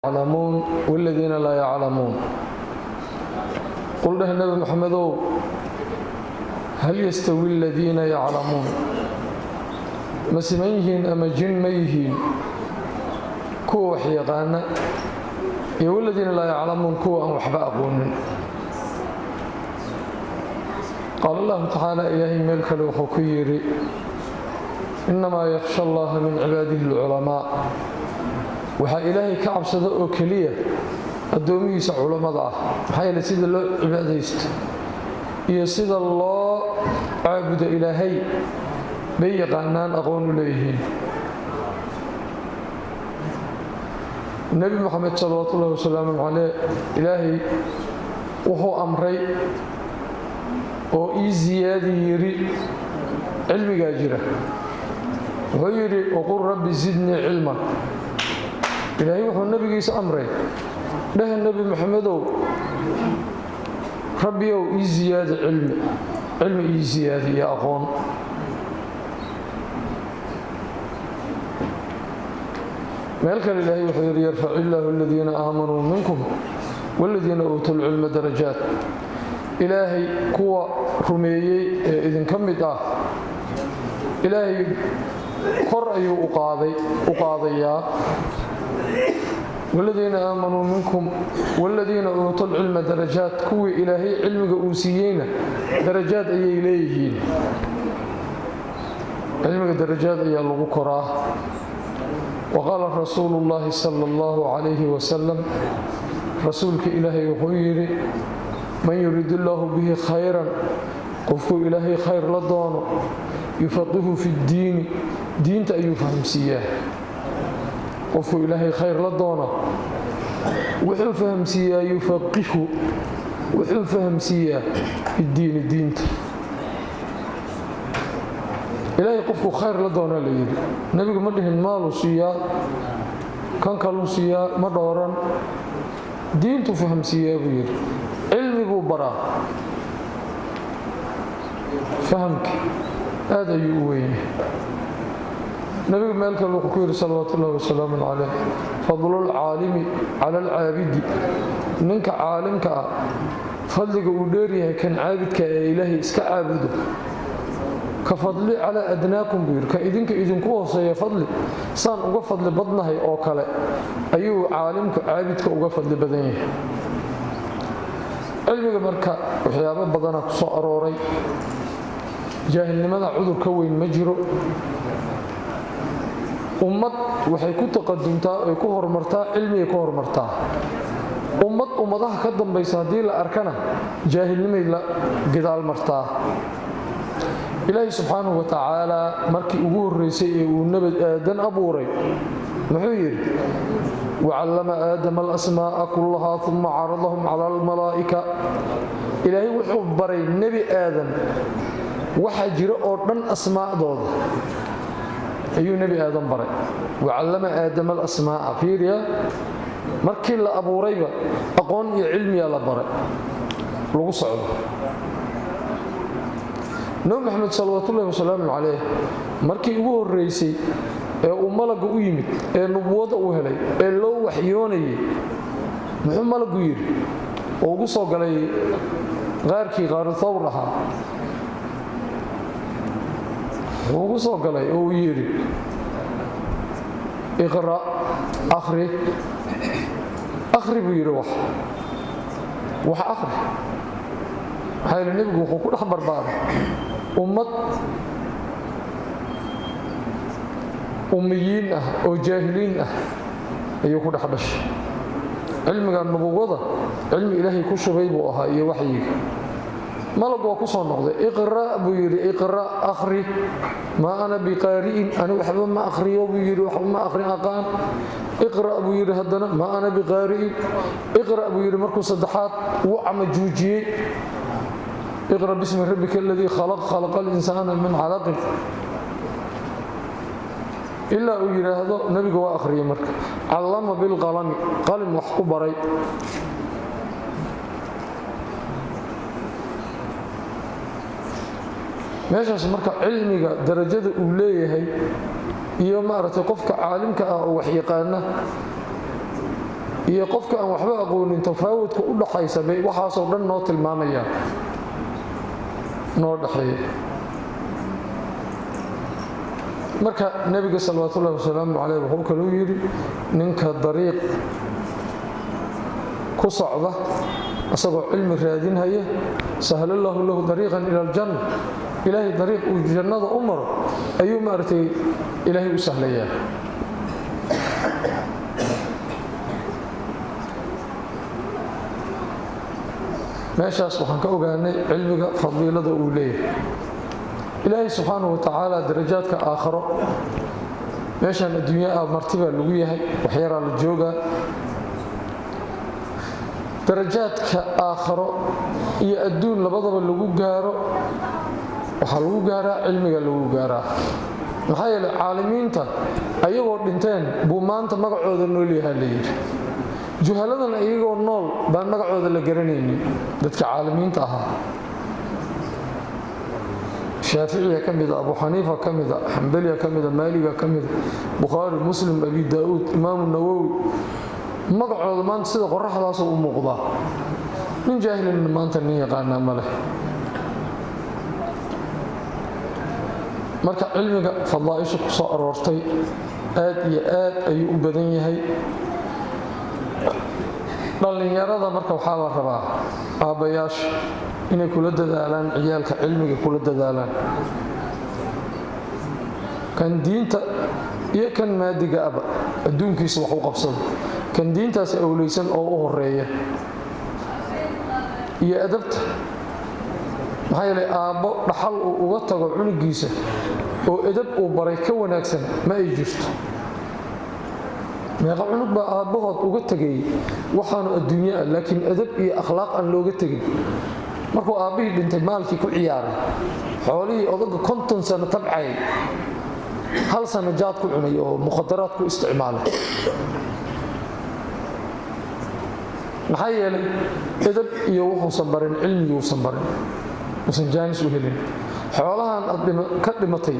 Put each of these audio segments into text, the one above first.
يعلمون والذين لا يعلمون. قل له النبي محمد هل يستوي الذين يعلمون ما سميهين أما جن ميهين كو حيقانا والذين لا يعلمون كو أم وحبا أقونن. قال الله تعالى إلهي ملك الوحكير إنما يخشى الله من عباده العلماء. waxaa ilaahay ka cabsada oo kaliya adoomihiisa culimada ah maxaa yeelay sida loo cibaadaysto iyo sida loo caabudo ilaahay bay yaqaanaan aqoon u leeyihiin. nabi maxamed sallallahu alayhi wasallam ilaahay wuxuu amray oo ziyaadi yiri cilmiga jira wuxuu yiri qul rabbi zidni ilman. إلهي وحو النبي أمره له النبي محمد ربي إيزياد علم إيزياد يا أخوان. مالك الإلهي وحو يرفع الله الذين آمنوا منكم والذين أوتوا العلم درجات. إلهي كوى رميي إذن كمت إلهي قرأي أقاضي والذين آمنوا منكم والذين أوتوا العلم درجات كوي إلهي علمك أوسيين درجات أي إليهين علمك درجات أي الغكرة. وقال رسول الله صلى الله عليه وسلم رسولك إلهي وخيري من يريد الله به خيرا قفوا إلهي خير لدونه يفقه في الدين دين تأيفهم سياه qofku ilaahay khayr la doono wuxuu fahamsiyaa yufaqihu wuxuu fahamsiyaa diinta ilaahay qofku khayr la doono la yiri nabiga ma dhihin maalu siyaa kan kalu siyaa ma dooran diintu fahamsiyaa buu yiri cilmi buu baraa fahamki hada yuweyn. نبي مالك الوقير صلى الله وسلم عليه فضل العالم على العابد منك عالمك فضلك وديريه كان عابدك إلهي اسك عابده كفضلي على أدناكم بير كإذن كوصي فضلي صان أقفضل بدنه أو كلا أيو عالمك عابدك أقفضل بدنه علمك مركا وحيابات بدنك صأروري جاهل لماذا عذر كوين مجرو ummad waxay ku taqadumtaa ay ku horumartaa cilmiga ku horumartaa ummadaha ka dambaysa hadii la arkana jaahilnimay la gidaal martaa. ilaahi subhanahu wa ta'ala markii ugu horeysay ee uu nabi aadan abuuray wuxuu yiri wa'allama aadama al-asmaa'a kullaha thumma 'aradahum 'ala al-malaa'ika. ilaahi wuxuu baray nabi aadan waxa jira oo dhan asmaa'dooda ayuu nabi aadan baray wa'allama aadama al-asmaa'a fiiriya markii la abuurayba aqoon iyo cilmi la baray lagu socdo. nabi maxamed sallallahu alayhi wasallam markii ugu horeysay ee uu malaga u yimid ee nubuwada u helay ee loo waxyoonayay muxuu malagu yiri oo ugu soo galay qaarkii qaar thawr ahaa ugu soo galay oo yiri iqra akhri buu yiri wax akhri hayla nabigu wuxuu ku dhex barbaaray ummad ummiyiin ah oo jaahiliin ah ayuu ku dhex dhashay. cilmiga nubuwada cilmi ilaahay ku shubay buu ahaa iyo waxyiga ملك وكسر نقطة اقرأ بيري اقرأ أخري ما أنا بقارئ أنا وحب ما أخري وبيري وحب ما أخري أقام اقرأ بيري هدنا ما أنا بقارئ اقرأ بيري مركز صدحات وعم جوجي اقرأ باسم ربك الذي خلق الإنسان من علق إلا بيري هذا نبي جوا أخري مركز علم بالقلم قلم وحكو بري meeshaas marka cilmiga darajada uu leeyahay iyo maaragtay qofka caalimka ah oo wax yaqaan iyo qofka aan waxba aqoonin tafaawudka u dhaxaysa bay waxaas oo dhan noo tilmaamayaan noo dhaxeeya marka nabiga sallallahu alayhi wasallam wuxuu kaloo yiri ninka dariiq ku socda asagoo cilmi raadinaya sahlallahu lahu dariiqan ila aljanna ilaahi dariiq uu jannada u maro ayuu maartay ilaahi u sahlayaa meeshaas waxaan ka ogaanay cilmiga fadiilada uu leeyahay ilaahi subhanahu wa ta'ala darajaadka aakhiro meeshan adduunyaha martiba lagu yahay waxyara la jooga darajaadka aakhiro iyo adduun labadaba lagu gaaro waxa lagu gaaraa cilmiga lagu gaaraa maxaa yeelay caalimiinta ayagoo dhinteen buu maanta magacooda nool yahay leeyahay juhaladan ayagoo nool baan magacooda la garanaynin dadka caalimiinta ahaa شافعي كمذا أبو حنيفة كمذا حنبلي كمذا مالك كمذا بخاري مسلم أبي داود إمام النووي مقعد ما نصير قرح راسه ومقضى من جاهل ما أنت النية قالنا مله مركع علمك فالله يشق صار ورتي آد أي أبدني هي ضلني يرى مركع حال الرباع أبياش inay kula dadaalaan ciyaalka cilmiga kula dadaalaan kan diinta iyo kan maadiga aba adduunkiisa wax u qabsado kan diintaas awleysan oo u horeeya iyo adabta maxaa yeelay aabbo dhaxal uu uga tago cunugiisa oo adab uu baray ka wanaagsan ma ay jirto meeqa cunug baa aabbahood uga tagay waxaanu adduunyaa laakiin adab iyo akhlaaq aan looga tagin markuu aabihii dhintay maalkii ku ciyaaray xoolihii odaga 50 sano tabcay hal sano jaad ku cunay oo mukhadaraad ku isticmaalay maxaa yeelay edab iyo wuxuu barin cilmigu uusan barin uusan jaanis u helin xoolahan ka dhimatay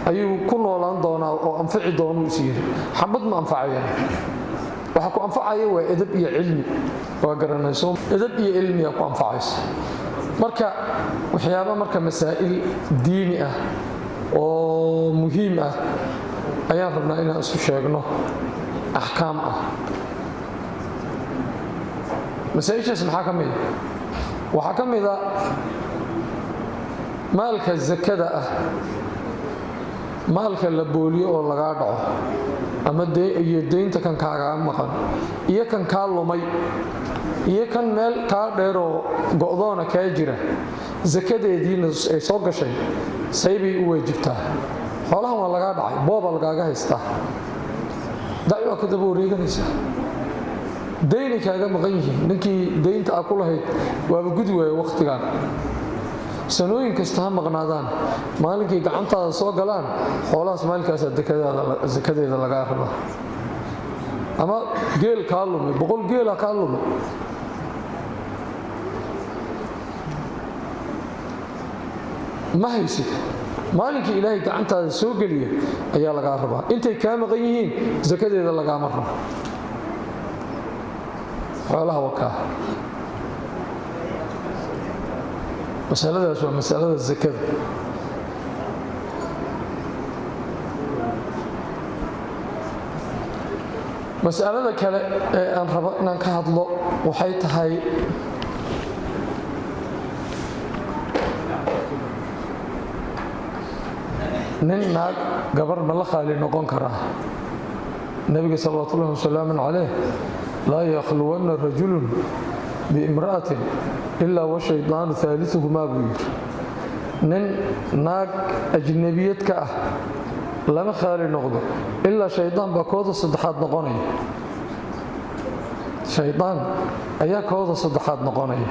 ayuu ku noolaan doonaa oo anfici doonaa u siiyay xabad ma anfacayaan waxa ku anfacaya waa edab iyo cilmi waa garanayso edab iyo cilmi ku anfacaysa marka waxyaabo marka masaa'il diini ah oo muhiim ah ayaan rabnaa inaan isu sheegno ahkaam ah masaa'ishaas maxaa ka mid waxaa ka mid ah maalka zakada ah maalka la booliyo oo laga dhaco ama deynta kan kaaga maqan iyo kan ka lumay iyo kan meel ka dheero go'doona ka jira zakadeediina ay soo gashay saybi u waajibtaa xoolahan waa laga dhacay booba lagaaga haystaa dacwo ka daba wareeganaysa deyni kaaga maqan yihiin ninkii deynta ku lahayd waa gudi way waqtigan sanooyin kasta ha maqnaadaan maalinkii gacantaada soo galaan xoolahaas maalinkaas zakadeeda laga rabaa ama geel ka lumay boqol geel ka lumay ma haysid maalinkii ilaahay gacantaada soo galiya ayaa laga rabaa intay ka maqan yihiin zakadeeda laga marno xoolaha wakaa masaladaas waa masalada zakada masalada kale ee aan rabo inaan ka hadlo waxay tahay nin naag gabar ma la khaali noqon karaa nabiga sallallahu alayhi wasallam la yakhluwanna rajulun biimra'atin illa wa shaytaan thalithuhuma buyir nin naag ajnabiyad ka ah lama khaali noqdo illa shaytaan ba kooda saddexaad noqonaya shaytaan ayaa kooda saddexaad noqonaya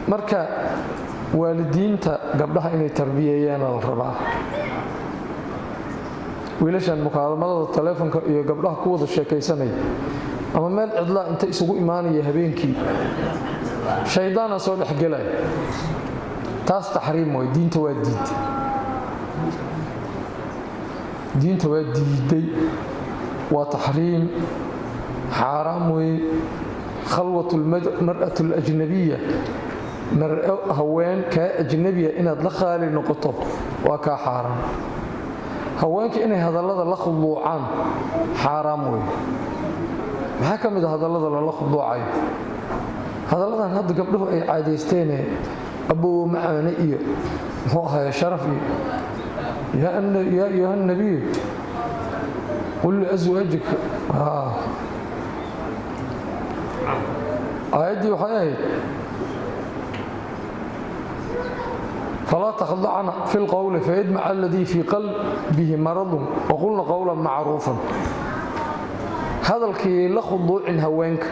marka waalidiinta gabdhaha inay tarbiyeeyaan la rabaa wiilashan mukaalamada telefoonka iyo gabdhaha ku wada sheekaysanay ama meel cidla inta isugu imaanaya habeenkii shaydaan soo dhaxgalay taas tahriim way diinta waa diiday وتحريم حرام خلوة المرأة الأجنبية هوان كأجنبية إن دخل نقطة وكا حرام هوانك إن هذا الله لخضوعان حرام ما كم إذا هذا الله لخضوعين هذا الله هذا قبله أي عاديستين أبو معاني هو هذا شرفي يا أيها النبي قل لأزواجك آيدي وحياه فلا تخضعن في القول فيدمع الذي في قلبه مرض وقلنا قولا معروفا هذا الكي لا خضوع هوانك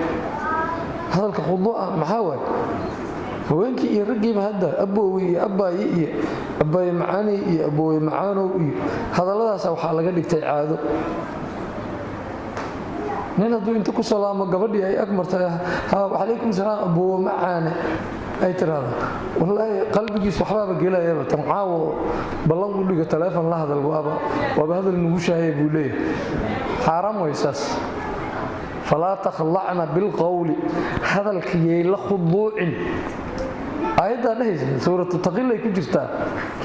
هذا الخضوع محاول هوانك يرقي بهذا أبوي أباي معاني أبوي معانو هذا لا سوحا لقد دغتay caado nin haduu inta ku salaamo gabadhii ay agmartay alaykum salaam abuu macaane ay tiraahdo wallahi qalbigiisa waxba gelayaba tamcaawo ballan u dhigo telefoon la hadal waaba hadal nugu shaayay buu leeyahay xaraam waysaas fala takhla'na bil qawli hadalkii la khuduucin ayda dhahaysa suuratu taqil ay ku jirtaa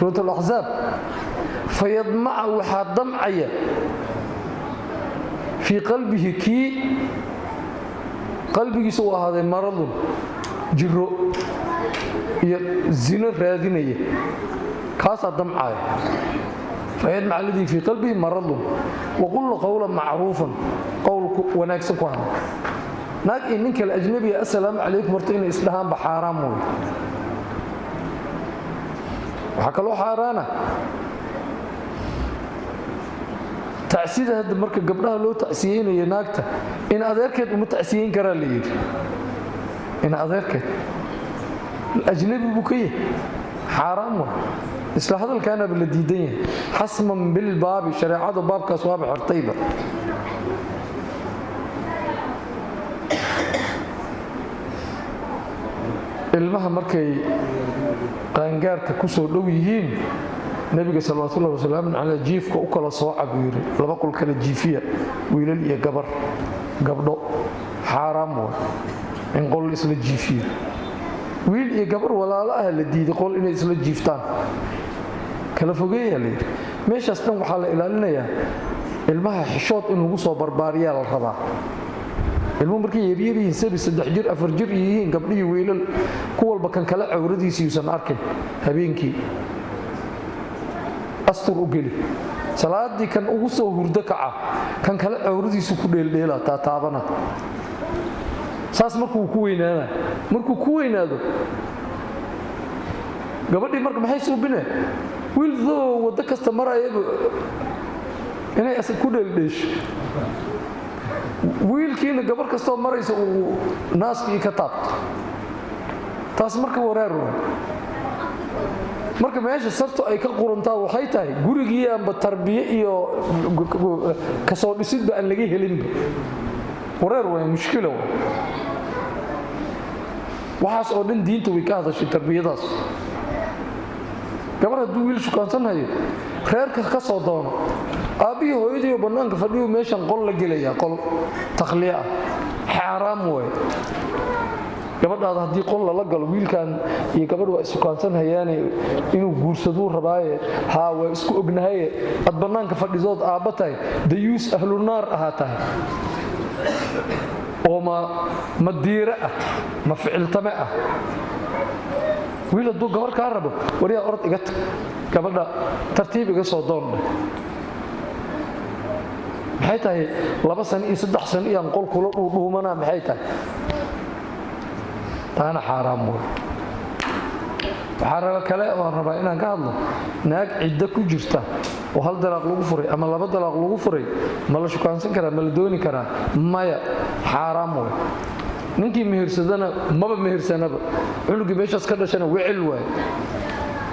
suuratu al-ahzab fayadma'a wa hadam'aya في قلبه كي قلبه سوى هذا مرض جرو زنا رادينيه كاس دمعه فيدمع الذي في قلبه مرض وقل قولا معروفا قول وناكسن كوان ناق انك الاجنبي السلام عليكم مرتين اسلام بحرام وحكلو حارانا تعسيده هذا marka gabdhaha loo tacsiyeenayo naagta in adeerkeed uma tacsiyin kara leeyahay in adeerkeed ajnabi bukiye حرام isla hadalkaana bil diidan xasman bil baab shariicada baabkaas waa xirtayba ilmaha markay qaangaarka ku soo dhow yihiin nabiga sallallahu alayhi wasallam ala jiifka u kala soo cabiir laba qol kala jiifiya wiilal iyo gabdho xaraam in qol isla jiifiya wiil iyo gabar walaalo ah la diiday qol inay isla jiiftaan kala fogeeya leeyahay meeshaas dhan waxa la ilaalinayaa ilmaha xishood in lagu soo barbaariyaa la rabaa ilmo markay yaryariin 3 jir 4 jir yihiin gabdhiyo wiilal ku walba kan kala cawradiisa yuusan arkin habeenkii astur u gali salaadii kan ugu soo hurdo kaca kan kala cawradiisu ku dheeldheela taabana saas markuu ku weynaado gabadhii marka maxay soo binay wiil doo wada kasta marayaba inay asal ku dheeldheesho wiilkiina gabar kasta maraysa uu naaskii ka taabto taas marka wareer marka meesha sarto ay ka qurantaa waxay tahay gurigii amba tarbiye iyo ka soo dhisidba aan laga helin wareer way mushkilo waxaas oo dhan diinta way ka hadashay tarbiyadaas gabar hadduu wiil shukaansanhayo reerka ka soo doono aabihi hooyadii banaanka fadhiyo meeshan qol la gelaya qol takhliya xaraam way gabadhaada hadii qol la galo wiilkan iyo gabadhu waa sukaansan hayaan inuu guursado rabaaye waa isku ognahay ad banaanka fadhidood aabatay dayuus ahlun naar ahatahay oo ma diira ma ficiltama wiil hadduu gabar ka rabo wariya orod iga tag gabadha tartiib iga soo doon maxay tahay 2 sano iyo 3 sano iyo qol kula dhuumana maxay tahay taana xaraam waxaa kale oo rabaa inaan ka hadlo naag cidda ku jirta oo hal dalaaq lagu furay ama 2 dalaaq lagu furay ma la shukaansan karaa ma la dooni karaa maya xaraam ninkii mehersadana maba mehersanaba cunugi meeshaas ka dhashana wicil waay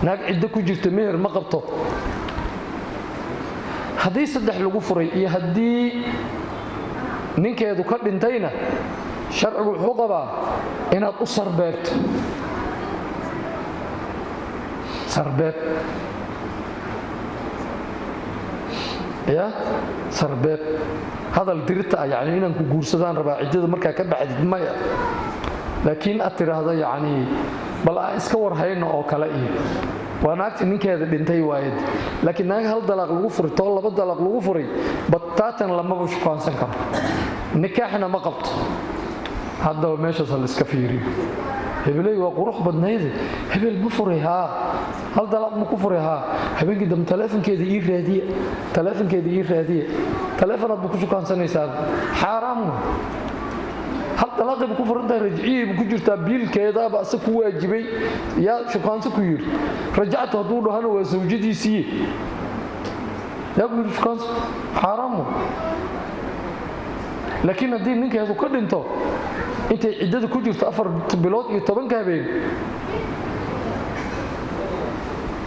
naag cidda ku jirta meher ma qabto haddii 3 lagu furay iyo haddii ninkeedu ka dhintayna sharcigu wuxuu qabaa inaad u sarbeerto sarbeeb ya sarbeeb هذا الدريتا يعني إنك جورسدان ربع عدة مركا كبعد ما لكن أترى هذا يعني بل إسكور هين أو كلائي وأنا أكتب إنك هذا بنتي وايد لكن ناق هل دلق الغفري طول بدلق الغفري بطاتا لما بشكون سنكر نكاحنا ما قبط هذا ماشي صار الإسكافيري هبلي وقروح بدنيده هبل مفرها هل دلق مكفرها هبل قدام تلفون كذا يرادي تلفون كذا يرادي تلفونات بكشكون سنة حرام هل طلاق بكفر ده رجعي بكجرتا بيل كذا بس كواجبي يا شكان سكوير رجعت هدول هنا وزوجتي سي يا بقول شكان حرام لكن الدين منك هذا كل انت عدد كجرت أفر بلاد يطبن كابين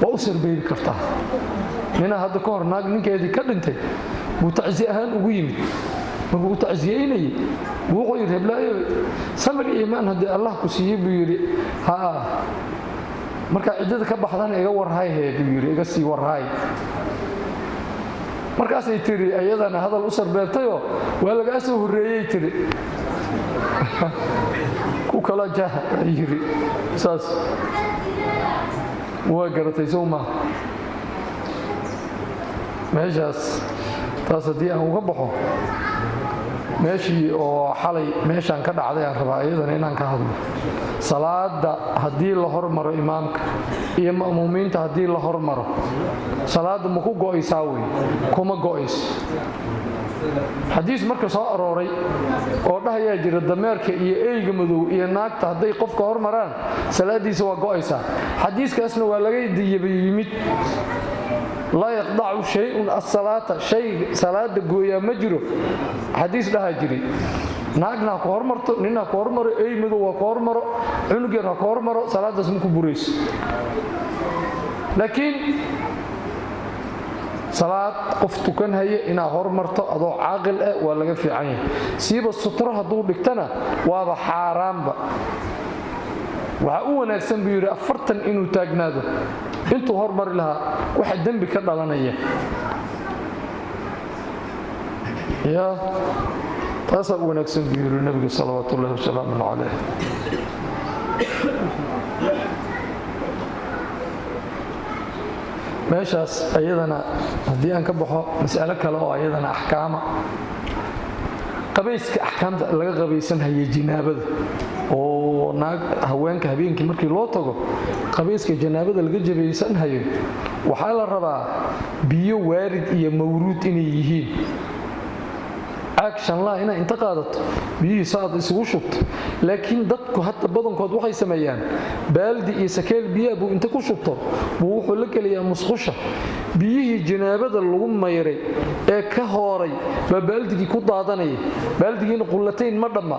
وأسر بين كرتها هنا هذا كور ناق منك هذه كل انت وتعزيهان وقيم ما تعزييني وغير هبلا سمر إيمان هدي الله كسيه بيري ها marka cidada ka baxdan iga warhay heebiyo iga sii warhay markaas ay tiri ayadana hadal u sarbeertayo waa laga soo horeeyay tiri ku kala jaha yiri saas waa garatay sooma meeshaas taas hadii aan uga baxo meeshii oo xalay meeshan ka dhacday aan rabaa ayadana inaan ka hadlo salaada hadii la hormaro imaamka iyo ma'muumiinta hadii la hormaro salaada ma ku go'aysaa way kuma go'ays xadiis marka soo arooray oo dhahaya jira dameerka iyo eeyga madow iyo naagta haday qofka hormaraan salaadiisa waa go'aysaa xadiiskaasna waa laga yimid لا يقطع شيء الصلاة شيء صلاة جويا مجرو حديث ده جري ناقنا كورمرت نينا كورمر أي مدو كورمر عنقنا كورمر صلاة اسمه بوريس لكن صلاة قفتكن هي إن هورمرت أضو عاقل ولا في عين سيب السطرة هدو بكتنا وهذا حرام وعونا يسمى أفرتن إنه تاجناده intuu hormar laha waxa dambi ka dhalanaya ya taasa wanaagsan biiro nabiga sallallahu alayhi wasallam meeshaas ayadana hadii aan ka baxo mas'alo kale oo ayadana ahkaama qabayska ahkaamta laga qabaysan hayay jinaabada oo naag haweenka habeenkii markii loo tago qabayska janaabada laga jabeeysan hayo waxa la rabaa biyo waarid iyo mawruud inay yihiin action la ina inta qaadato biyo saad isugu shubto laakiin dadku hadda badankood waxay sameeyaan baaldi iyo sakeel biyo buu inta ku shubto wuxuu la kaliyaa musqusha biyihii janaabada lagu mayray ee ka hooray baaldigii ku daadanay baaldigiina qullatayn ma dhama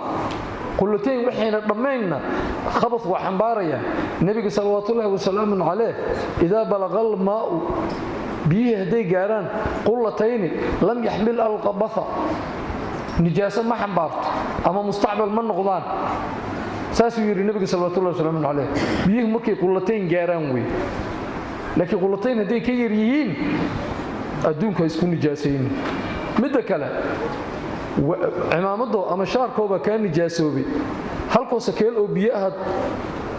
قلتين وحين ضمينا خبط وحنباريا النبي صلى الله عليه وسلم عليه إذا بلغ الماء بيه هدي جاران قلتين لم يحمل القبثة نجاسة ما حنبارت أما مستعمل من غضان ساسو يري النبي صلى الله عليه وسلم عليه بيه مكي قلتين جاران وي لكن قلتين هدي كيريين أدونك يسكون نجاسين مدى كلام cimaamado ama shaarkooba ka nijaasoobay halkoo sakeel oo biyaha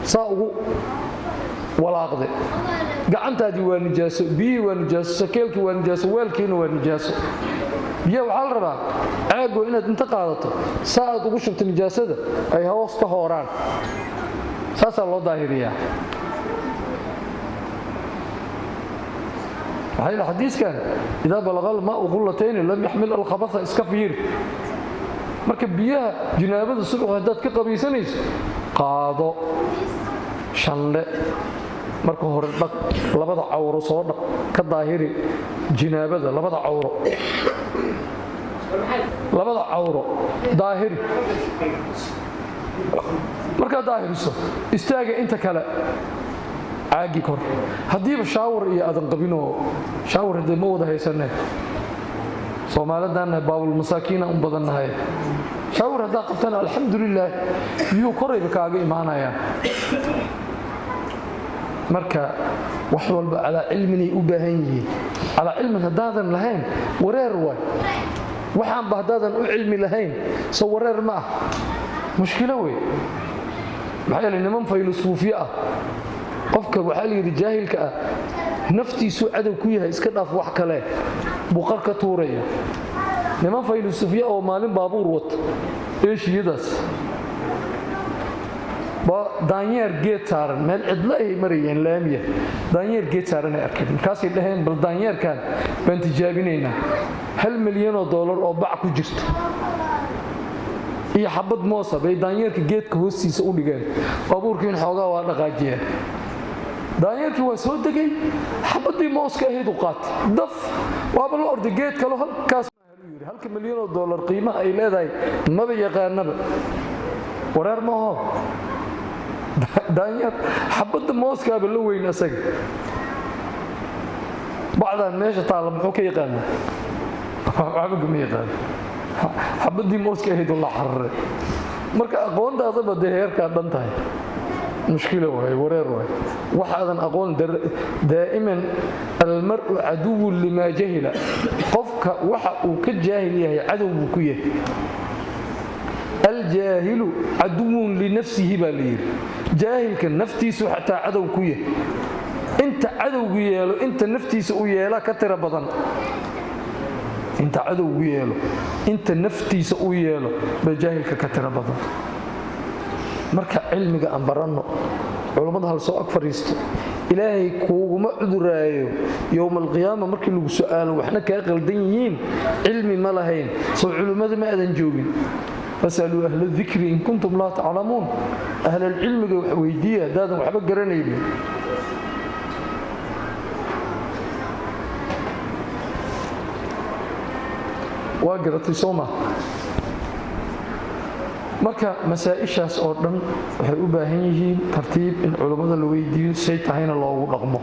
saa ugu walaaqday gacantaadii waa nijaaso biyi waa nijaaso sakeelkii waa nijaaso weelkiina waa nijaaso biyaha waxaa la rabaa caago inaad inta qaadato saa aad ugu shubto nijaasada ay hoos ka hooraan saasaa loo daahiriyaa هاي الحديث كان إذا بلغ الماء قلتين لم يحمل الخبث إسكفير مركب بيها جنابة الصبح هدات كقبيسانيس قاضو شنل مركب هردك لبضع عورو صورك كالظاهري جنابة لبضع عورو لبضع عورو ظاهري مركب ظاهري استاجي انت كلا عاقي كور هديب شاور iyo adan qabino شاور hadii ma wada haysanay Soomaalidan baawul masaakiina u badanahay شاور hada qabtana alxamdulillah iyo korayba kaaga iimaanayaan marka wax walba ala cilmi u baahan yihiin ala cilmi hadaadan lahayn wareer way waxaan bahdaadan u cilmi lahayn soo wareer ma ah mushkilo weey maxay niman faylusuufiya ah qofka waxa la yiri jaahilka ah naftiisu cadow ku yahay iska dhaaf wax kale buqar ka tuuraya niman faylusuufiya oo maalin baabuur wata eeshiyadaas daanyeer geed saaran meel cidla ay marayeen laamiya daanyeer geed saaran ay arkeen markaasay dhaheen bal daanyeerkan baan tijaabinaynaa $1 milyan oo bac ku jirta iyo xabad moosa bay daanyeerka geedka hoostiisa u dhigeen baabuurkiin xoogaa waa dhaqaajiyeen daanyeerkii waa soo degay xabadii mooska ahayd u qaatay daf waaba la orday geed kale halkaas $1 milyan qiimaha ay leedahay maba yaqaanaba wareer ma aha daanyeer xabadda mooskaaba la weyn asaga bacdan meesha taala muxuu ka yaqaanaa waxba kama yaqaan xabadii mooska ahayd la xarray marka aqoontaadaba dee heerkaa dhan tahay mushkilo waay wareer waay waxaadan aqoon daa'iman almar'u caduwun limaa jahila qofka waxa uu ka jaahil yahay cadow buu ku yahay aljaahilu caduwun linafsihi baa la yidhi jaahilka naftiisu xataa cadow ku yahay inta cadowgu yeelo inta naftiisa u yeela ka tira badan inta cadowgu yeelo inta naftiisa u yeelo baa jaahilka ka tira badan marka cilmiga aan baranno culimada hal soo ag fariisto ilaahay kuuguma cuduraayo yowmal qiyaama markii lagu su'aalo waxna kaa qaldan yihiin cilmi ma lahayn soo culimada ma aadan joogin fasaluu ahla dhikri in kuntum laa taclamuun ahla cilmiga wax weydiiya daadan waxba garanaynin waa garatay sooma marka masaa'ishaas oo dhan waxay u baahan yihiin tartiib in culimada la weydiiyo say tahayna loogu dhaqmo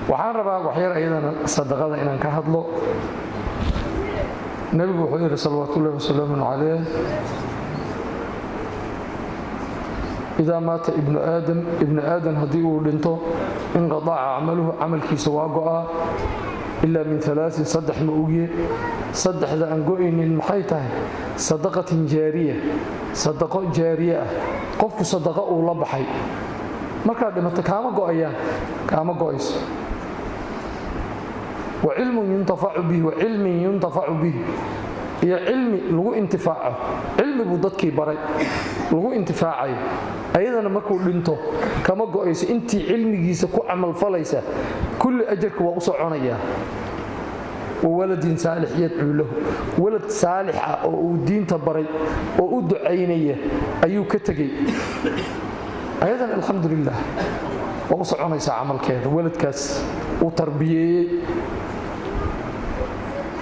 waxaan rabaa waxyar ayadana sadaqada inaan ka hadlo nabigu wuxuu yidhi salawaatullaahi wasalaamu calayh إذا مات ابن آدم هدي ودنتو انقطع عمله عمل كيس واقعا إلا من 3 صدح مؤجي صدح ذا أنقوئن المحيطة صدقة جارية صدقة جارية قفك صدقة أولا بحي مركا دمت كاما قوئيان كاما قوئيس وعلم ينتفع به وعلم ينتفع به يا علمي لغو انتفاعه علمي بوددكي بري لغو انتفاعي ayadana markuu dhinto kama go'ayso intii cilmigiisa ku amal falaysa kulli ajarka waa u soconaya waladin saalix yad'u lahu walad saalix oo uu diinta baray oo u ducaynaya ayuu ka tagay ayadana alxamdulillah waa u soconaysa amalkeeda waladkaas uu tarbiyay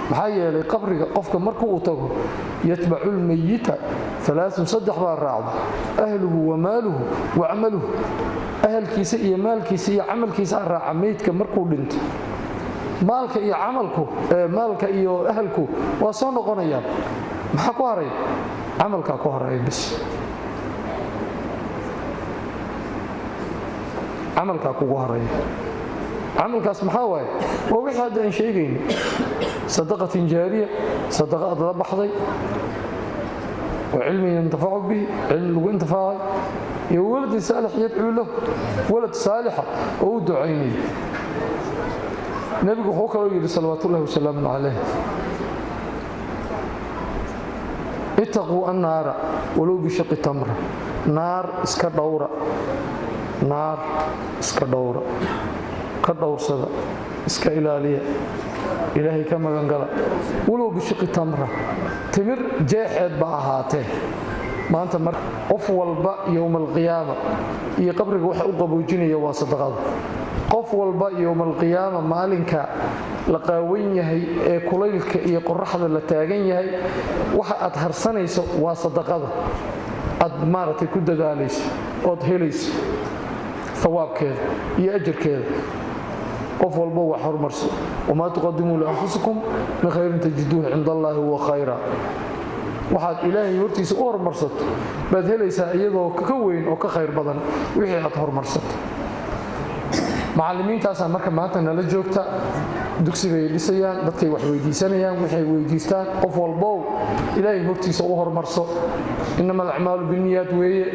maxaa yeelay qabriga qofka markuu u tago yatba'u al-mayyita 3 baa raacdo ahluhu wa maaluhu wa amaluhu ahlkiisa iyo maalkiisa iyo amalkiisa raaca meydka markuu dhinto maalka iyo amalku maalka iyo ahlku waa soo noqonayaan maxaa ku haray amalka ku haray bis amalka kugu haray amalkaas maxaa waay waa wixii hadda sheegayeen صدقة جارية صدقة أضرب بحضي وعلم ينتفع به علم ينتفع ولد صالح يدعو له ولد صالح أو دعيني نبي خوكا صلوات الله وسلام عليه اتقوا النار ولو بشق تمرة نار اسكا دورة نار اسكا دورة كدور صدا اسكا إلالية إلهي كما قال ولو بشق تمرة تمر جاحد باهاته ما أنت مر أفول باء يوم القيامة يقبرك وحق قبوجيني يا صدقات أفول باء يوم القيامة مالك لقاوين يهي كليلك يقرح هذا لتاجين يهي وحق أطهر سنة وصدقات أدمارة كود داليس أدهليس ثواب كذا يأجر كذا قف والبو وحرمرس وما تقدموا لأنفسكم من خير تجدوه عند الله هو خيرا waxaad ilaahay hortiisa u hormarsato baad helaysaa iyadoo ka weyn oo ka khayr badan wixii aad hormarsato macallimiintaasaa marka maanta nala joogta dugsigay dhisayaan dadkay wax weydiisanayaan waxay weydiistaan qof walbow ilaahay hortiisa u hormarso inama alacmaalu binniyaat weeye